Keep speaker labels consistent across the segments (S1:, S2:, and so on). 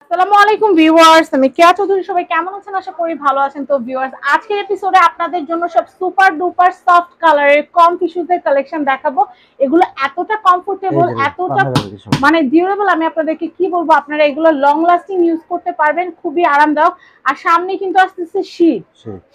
S1: আসসালামু আলাইকুম ভিউয়ার্স, আমি কেয়া চৌধুরী। সবাই কেমন আছেন? আশা করি ভালো আছেন। তো ভিউয়ার্স, আজকের এপিসোডে আপনাদের জন্য সব সুপার ডুপার সফট কালারের কম টিস্যুজের কালেকশন দেখাবো। এগুলো এতটা কমফোর্টেবল, এতটা মানে ডিউরেবল, আমি আপনাদেরকে কি বলবো, আপনারা এগুলো লং লাস্টিং ইউজ করতে পারবেন, খুবই আরামদায়ক। আর সামনে কিন্তু আসতেছে শীত,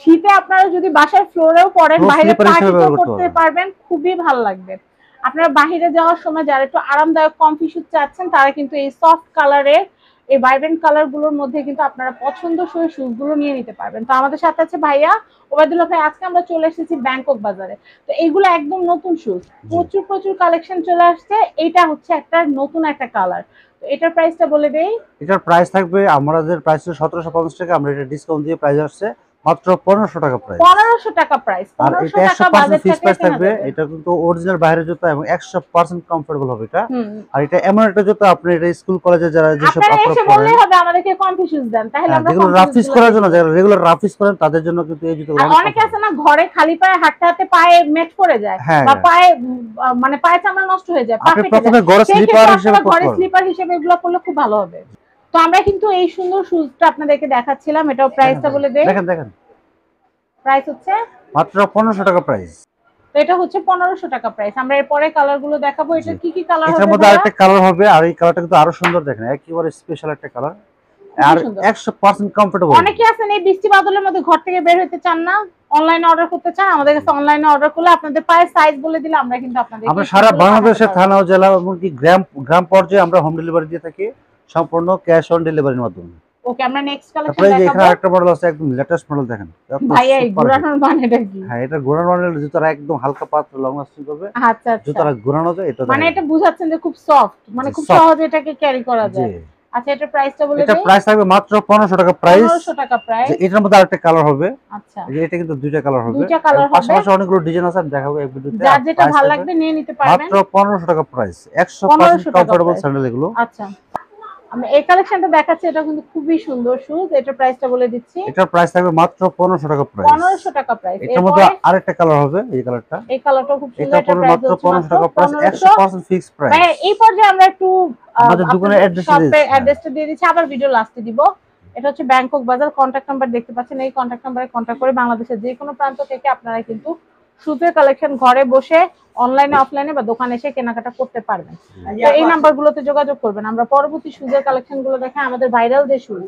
S1: শীতে আপনারা যদি বাসার ফ্লোরেও পড়েন, বাইরে পার্টিও করতে পারবেন, খুবই ভালো লাগবে। আপনারা বাইরে যাওয়ার সময় যারা একটু আরামদায়ক কম টিস্যু চাচ্ছেন, তারা কিন্তু এই সফট কালারের, এই ভাইব্রেন্ট কালার গুলোর মধ্যে কিন্তু আপনারা পছন্দসই শুজ গুলো নিয়ে নিতে পারবেন। তো আমাদের সাথে আছে ভাইয়া ওবায়দুল্লাহ ভাই। আজকে আমরা চলে এসেছি ব্যাংকক বাজারে। তো এইগুলো একদম নতুন শুজ, প্রচুর প্রচুর কালেকশন চলে আসছে। এটা হচ্ছে একটা নতুন একটা কালার। তো এটার প্রাইসটা বলে দেই।
S2: এটার প্রাইস থাকবে, আমাদের প্রাইস ছিল 1750 টাকা, আমরা এটা ডিসকাউন্ট দিয়ে প্রাইস আসছে মাত্র 1500 টাকা প্রাইস।
S1: 1500 টাকা প্রাইস।
S2: আর এটা 100% ফিক্স প্রাইস থাকবে। এটা কিন্তু অরিজিনাল বাইরের জুতা এবং 100% কমফোর্টেবল হবে এটা। আর এটা এমন একটা জুতা, আপনি এটা স্কুল কলেজে যারা যেসব
S1: আপনারা এসে বললেই হবে আমাদেরকে কনফিউজ দেন, তাহলে আমরা
S2: যেগুলো রাফ ইউজ করার জন্য, যারা রেগুলার রাফ ইউজ করেন তাদের জন্য কিন্তু এই জুতাগুলো অনেক।
S1: অনেকে আছে না, ঘরে খালি পায়ে হাঁটতে হাঁটতে পায়ে মেট পড়ে যায় বা পায়ে মানে পায়ে চামড়া নষ্ট হয়ে যায়,
S2: আপনি প্রথমে ঘরে
S1: স্লিপার হিসেবে এগুলো করলে খুব ভালো হবে। তো আমরা কিন্তু এই সুন্দর শুজটা আপনাদেরকে দেখাচ্ছিলাম। এটাও প্রাইসটা বলে দেই।
S2: দেখেন
S1: প্রাইস হচ্ছে
S2: মাত্র 1500 টাকা প্রাইস।
S1: তো এটা হচ্ছে 1500 টাকা প্রাইস। আমরা এরপরে কালার গুলো দেখাবো। এটা কি কি কালার হবে?
S2: এটার মধ্যে আরেকটা কালার হবে, আর এই কালারটা কিন্তু আরো সুন্দর। দেখেন একেবারে স্পেশাল একটা কালার, আর 100% কমফোর্টেবল।
S1: অনেকে আছেন এই বৃষ্টি বাদলের মধ্যে ঘর থেকে বের হতে চান না, অনলাইনে অর্ডার করতে চান, আমাদের কাছে অনলাইনে অর্ডার করলে আপনাদের পায়ে সাইজ বলে দিলে আমরা কিন্তু আপনাদের
S2: আমরা সারা বাংলাদেশের থানা ও জেলা এমনকি গ্রাম পর্যায়ে আমরা হোম ডেলিভারি দিয়ে থাকি, সম্পূর্ণ ক্যাশ অন ডেলিভারির মাধ্যমে।
S1: ওকে, আমরা নেক্সট কালেকশন
S2: তারপরে যে এখানে আরেকটা মডেল আছে, একদম লেটেস্ট মডেল। দেখেন
S1: ভাইয়া এই ঘোরানোর মানেটা কি?
S2: হ্যাঁ, এটা ঘোরানোর মডেল। জুতাটা একদম হালকা পাতলা, লং লাস্টিং করবে।
S1: আচ্ছা আচ্ছা,
S2: জুতাটা ঘোরানো যায়। এটা
S1: মানে এটা বুঝাচ্ছেন যে খুব সফট, মানে খুব সহজে এটাকে ক্যারি করা যায়। আচ্ছা, এটার প্রাইসটা বলে দেই।
S2: এটা প্রাইস থাকবে মাত্র 1500 টাকা প্রাইস।
S1: 1500 টাকা প্রাইস।
S2: এটার মধ্যে আরেকটা কালার হবে।
S1: আচ্ছা,
S2: এটা কিন্তু দুইটা কালার হবে।
S1: দুইটা কালার হবে,
S2: পাশাপাশি অনেকগুলো ডিজাইন আছে, আমি দেখাবো এক ভিডিওতে।
S1: যার যেটা ভালো লাগবে নিয়ে নিতে পারবেন।
S2: মাত্র 1500 টাকা প্রাইস। 100% কমফোর্টেবল স্যান্ডেল এগুলো।
S1: আচ্ছা, আমি এই কালেকশনটা দেখাচ্ছি। এটা কিন্তু খুবই সুন্দর শুজ। এটার প্রাইসটা বলে দিচ্ছি।
S2: এটার প্রাইস থাকবে মাত্র 1500 টাকা প্রাইস।
S1: 1500 টাকা প্রাইস।
S2: এটার মধ্যে আরেকটা কালার হবে, এই কালারটা।
S1: এই কালারটা খুব সুন্দর।
S2: এটা পড়বে মাত্র 1500 টাকা প্রাইস, 100% ফিক্স প্রাইস।
S1: ভাই এই পর্যায়ে আমরা একটু
S2: আমাদের দোকানের
S1: অ্যাড্রেসটা দিয়ে দিচ্ছি, আবার ভিডিও লাস্টে দিব। এটা হচ্ছে ব্যাংকক বাজার। কন্টাক্ট নাম্বার দেখতে পাচ্ছেন, এই কন্টাক্ট নাম্বারে কন্টাক্ট করে বাংলাদেশের যে কোনো প্রান্ত থেকে আপনারা কিন্তু শুজের কালেকশন ঘরে বসে অনলাইনে অফলাইনে বা দোকানে এসে কেনাকাটা করতে পারবেন। তো এই নাম্বারগুলোতে যোগাযোগ করবেন। আমরা পরবর্তী শুজের কালেকশনগুলো দেখাই। আমাদের ভাইরাল যে শুজ,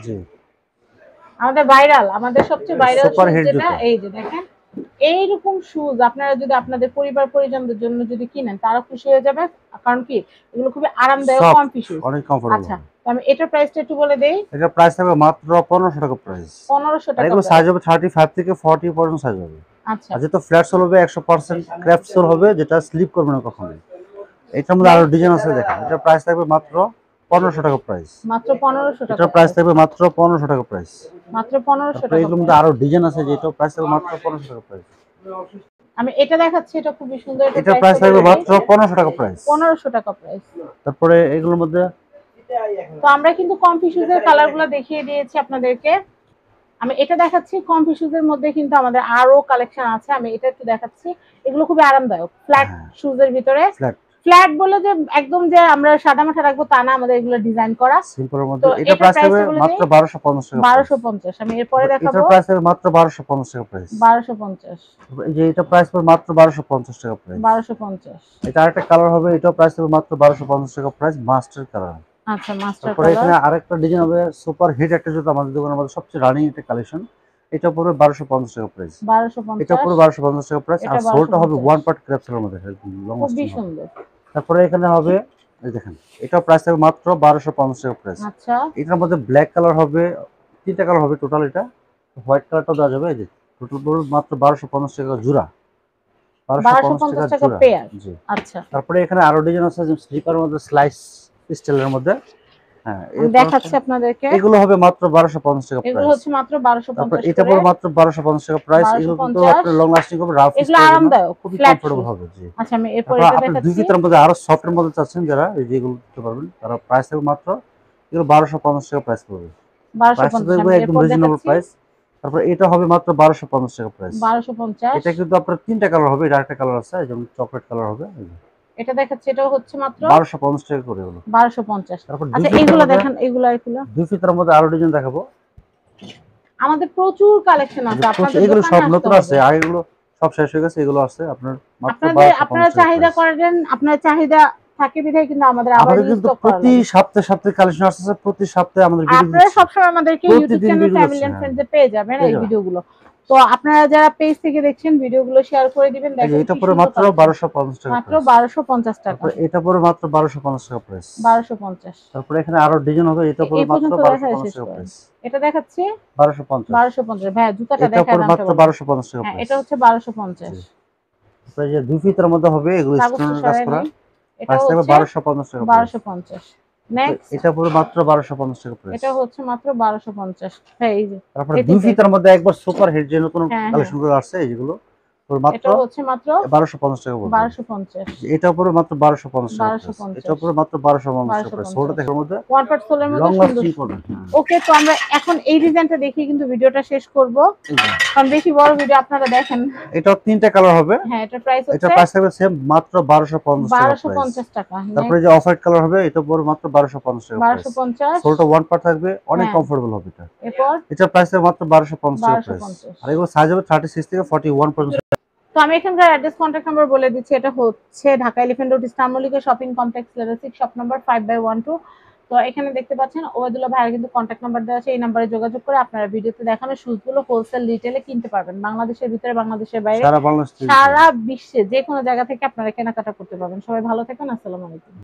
S2: জি
S1: আমাদের সবচেয়ে ভাইরাল শুজ যেটা, এই যে দেখেন এইরকম শুজ আপনারা যদি আপনাদের পরিবার পরিজনদের জন্য যদি কিনেন, তারা খুশি হয়ে যাবে। কারণ কি, এগুলো খুবই আরামদায়ক, কমফি শুজ, অনেক কমফোর্টেবল। আচ্ছা, আমি এটার প্রাইসটা একটু বলে দেই।
S2: এটার প্রাইস থাকবে মাত্র 1500 টাকা প্রাইস।
S1: 1500 টাকা।
S2: এগুলো সাইজ হবে 35 থেকে 40 পর্যন্ত সাইজ হবে।
S1: আচ্ছা,
S2: আর যেটা ফ্ল্যাট সোল হবে, 100% ক্র্যাফট সোল হবে, যেটা স্লিপ করবে না কখনো। এটার মধ্যে আরো ডিজাইন আছে। দেখেন এটার প্রাইস থাকবে মাত্র 1500 টাকা প্রাইস।
S1: মাত্র 1500 টাকা।
S2: এটার প্রাইস থাকবে মাত্র 1500 টাকা প্রাইস।
S1: মাত্র 1500 টাকা।
S2: এগুলোর মধ্যে আরো ডিজাইন আছে, যেটা প্রাইস থাকবে মাত্র 1500 টাকা প্রাইস।
S1: আমি এটা দেখাচ্ছি, এটা খুবই সুন্দর।
S2: এটার প্রাইস থাকবে মাত্র 1500 টাকা প্রাইস।
S1: 1500 টাকা প্রাইস।
S2: তারপরে এগুলোর মধ্যে
S1: তো আমরা কিন্তু কমফি শুজের কালারগুলো দেখিয়ে দিয়েছি আপনাদেরকে। আমি এটা দেখাচ্ছি। কমফি শুজের মধ্যে কিন্তু আমাদের আরো কালেকশন আছে। আমি এটা একটু দেখাচ্ছি। এগুলো খুবই আরামদায়ক, ফ্ল্যাট শুজের ভিতরে। ফ্ল্যাট বলে যে একদম যে আমরা সাদা মাথা রাখবো তা না, আমাদের এগুলো ডিজাইন করা
S2: সিম্পলের মধ্যে। এটা প্রাইস হবে মাত্র 1250 টাকা।
S1: 1250। আমি এরপরে দেখাবো।
S2: এটা প্রাইস হবে মাত্র 1250 টাকা প্রাইস।
S1: 1250।
S2: এই যে এটা প্রাইস হবে মাত্র 1250 টাকা প্রাইস।
S1: 1250।
S2: এটা আরেকটা কালার হবে, এটাও প্রাইস হবে মাত্র 1250 টাকা প্রাইস, মাস্টার কালার।
S1: আচ্ছা, মাস্টার কালার।
S2: তারপরে এখানে আরেকটা ডিজাইন হবে, সুপার হিট একটা জুতা, আমাদের দোকানের মধ্যে সবচেয়ে রানিং একটা কালেকশন। এটা পড়বে 1250 টাকা প্রাইস।
S1: 1250।
S2: এটা পড়বে 1250 টাকা প্রাইস। আর সোলটা হবে ওয়ান পার্ট ক্র্যাপ সোলের মধ্যে, লং
S1: খুবই সুন্দর।
S2: তারপরে এখানে হবে, এই দেখেন এটাও প্রাইস থাকবে মাত্র 1250 টাকা প্রাইস।
S1: আচ্ছা,
S2: এটার মধ্যে ব্ল্যাক কালার হবে, তিনটা কালার হবে টোটাল। এটা হোয়াইট কালারটাও দেওয়া যাবে। এই যে টোটাল পড়বে মাত্র 1250 টাকা জোড়া। 1250 টাকা পেয়ার। জি।
S1: আচ্ছা,
S2: তারপরে এখানে আরো ডিজাইন আছে, যে স্লিপারের মধ্যে স্লাইস স্টাইলের মধ্যে। হ্যাঁ,
S1: দেখাচ্ছি আপনাদেরকে।
S2: এগুলো হবে মাত্র 1250 টাকা প্রাইস।
S1: এগুলো হচ্ছে মাত্র 1250।
S2: তারপর এটা পড়বে মাত্র 1250 টাকা প্রাইস। এগুলো কিন্তু আপনার লং লাস্টিং হবে, রাফ ইউজ
S1: এগুলো আরামদায়ক,
S2: খুব কমফোর্টেবল হবে। জি।
S1: আচ্ছা, আমি এরপর এটা দেখাচ্ছি।
S2: দুই ফিতার মধ্যে আরো সফটের মধ্যে চাচ্ছেন যারা, এই যেগুলো দিতে পারবেন, তারা প্রাইস হবে মাত্র এগুলো 1250 টাকা প্রাইস পড়বে। 1250 একদম রিজনেবল প্রাইস। তারপর এটা হবে মাত্র 1250 টাকা প্রাইস।
S1: 1250।
S2: এটা কিন্তু আপনার তিনটা কালার হবে, এটা একটা কালার আছে, যেমন চকলেট কালার হবে।
S1: এটা দেখাচ্ছি, এটা হচ্ছে মাত্র
S2: 1250 টাকা করে এগুলো।
S1: 1250।
S2: তারপর
S1: আচ্ছা এগুলো দেখেন, এগুলো
S2: দুই ফিতার মধ্যে আরো ডিজাইন দেখাবো।
S1: আমাদের প্রচুর কালেকশন আছে, আপনাদের
S2: এগুলো
S1: দোকানে
S2: সব
S1: আসতে
S2: নতুন আছে,
S1: হবে।
S2: আগেগুলো সব শেষ হয়ে গেছে, এগুলো আছে আপনার মাত্র
S1: আপনারা
S2: 1250 টাকা
S1: চাহিদা
S2: প্রাইস।
S1: করেন, আপনার চাহিদা থাকে বিধায় কিন্তু আমাদের আবার
S2: আমাদের কিন্তু
S1: রিস্টক করা
S2: প্রতি
S1: লাগে।
S2: সপ্তাহে কালেকশন আসছে, প্রতি সপ্তাহে আমাদের ভিডিও
S1: আপনারা
S2: দিচ্ছি,
S1: সবসময় আমাদেরকে ইউটিউব
S2: প্রতিদিন
S1: চ্যানেল
S2: ভিডিও
S1: ফ্যামিলি
S2: দিচ্ছি।
S1: এন্ড
S2: হ্যাঁ,
S1: ফ্রেন্ডসে পেয়ে যাবেন
S2: পেয়ে
S1: এই
S2: যাবেন।
S1: ভিডিওগুলো। তো আপনারা যারা পেজ থেকে দেখছেন ভিডিওগুলো শেয়ার করে দিবেন।
S2: এই যে
S1: দেখেন
S2: এটা
S1: কি
S2: পরে
S1: সুন্দর
S2: মাত্র
S1: কালেকশন,
S2: 1250 টাকা
S1: মাত্র
S2: প্রাইস।
S1: 1250 টাকা।
S2: তারপর এটা পরে মাত্র 1250 টাকা প্রাইস।
S1: 1250।
S2: তারপর এখানে আরো ডিজাইন হবে, এটা পরে
S1: এই
S2: মাত্র
S1: পর্যন্ত দেখা
S2: 1250
S1: শেষ
S2: টাকা
S1: করেন।
S2: প্রাইস।
S1: এটা দেখাচ্ছি
S2: 1250।
S1: 1250। ভাই জুতাটা
S2: এটা
S1: দেখায়
S2: পরে
S1: দামটা
S2: মাত্র
S1: বলেন।
S2: 1250 টাকা
S1: হ্যাঁ
S2: প্রাইস।
S1: এটা হচ্ছে 1250।
S2: জি। তারপরে যে দুই ফিতার মধ্যে হবে, এগুলো
S1: কাগজটা
S2: স্টোনের কাজ
S1: সরাই
S2: করা,
S1: নেই। এটা
S2: প্রাইস থাকবে
S1: হচ্ছে
S2: 1250 টাকা প্রাইস।
S1: 1250। নেক্সট
S2: এটা পরে মাত্র 1250 টাকা প্রাইস।
S1: এটা হচ্ছে মাত্র 1250। হ্যাঁ এই যে
S2: তারপরে
S1: এই
S2: দুই
S1: তিনটা,
S2: ফিতার মধ্যে একবার সুপার হিট যে নতুন
S1: হ্যাঁ হ্যাঁ,
S2: কালেকশন গুলো আসছে, এইগুলো পরে মাত্র
S1: এটা হচ্ছে মাত্র
S2: 1250 টাকা পড়বে।
S1: 1250।
S2: এটা উপরে মাত্র 1250 টাকা প্রাইস।
S1: 1250।
S2: এটা উপরে মাত্র 1250 টাকা প্রাইস। ছোট
S1: 1250
S2: দেখার মধ্যে
S1: ওয়ান পার্ট সোলের মধ্যে
S2: লং
S1: সুন্দর।
S2: লাস্টিং করবে। হ্যাঁ।
S1: ওকে, তো আমরা এখন এই ডিজাইনটা দেখিয়ে কিন্তু ভিডিওটা শেষ করব,
S2: এই যে,
S1: কারণ বেশি বড় ভিডিও আপনারা দেখেন।
S2: এটাও তিনটা কালার হবে।
S1: হ্যাঁ এটার প্রাইস
S2: এটা
S1: হচ্ছে
S2: প্রাইস থাকবে সেম মাত্র 1250 টাকা প্রাইস।
S1: 1250 টাকা।
S2: তারপরে যে অফ হোয়াইট কালার হবে, এটা উপরে মাত্র 1250 টাকা প্রাইস।
S1: 1250।
S2: ছোট ওয়ান পার্ট থাকবে, অনেক
S1: হ্যাঁ,
S2: কমফোর্টেবল হবে এটা।
S1: এরপর
S2: এটা প্রাইস থাকবে মাত্র 1250 টাকা প্রাইস।
S1: 1250।
S2: আর এগুলো সাইজ হবে 36 থেকে 41 পর্যন্ত।
S1: তো আমি এখানকার অ্যাড্রেস কন্ট্যাক্ট নাম্বার বলে দিচ্ছি। এটা হচ্ছে Dhaka elephant road Easter Mallika shopping complex level 6 shop number 5/12। তো এখানে দেখতে পাচ্ছেন ওবায়দুল্লাহ ভাইয়ের কিন্তু কন্ট্যাক্ট নাম্বার দেওয়া আছে, এই নাম্বারে যোগাযোগ করে আপনারা ভিডিওতে দেখানো শুজগুলো হোলসেল রিটেলে কিনতে পারবেন। বাংলাদেশের ভিতরে, বাংলাদেশের বাইরে,
S2: সারা বাংলাদেশ থেকে।
S1: সারা বিশ্বে যে কোনো জায়গা থেকে আপনারা কেনাকাটা করতে পারবেন। সবাই ভালো থাকেন, আসসালামু আলাইকুম।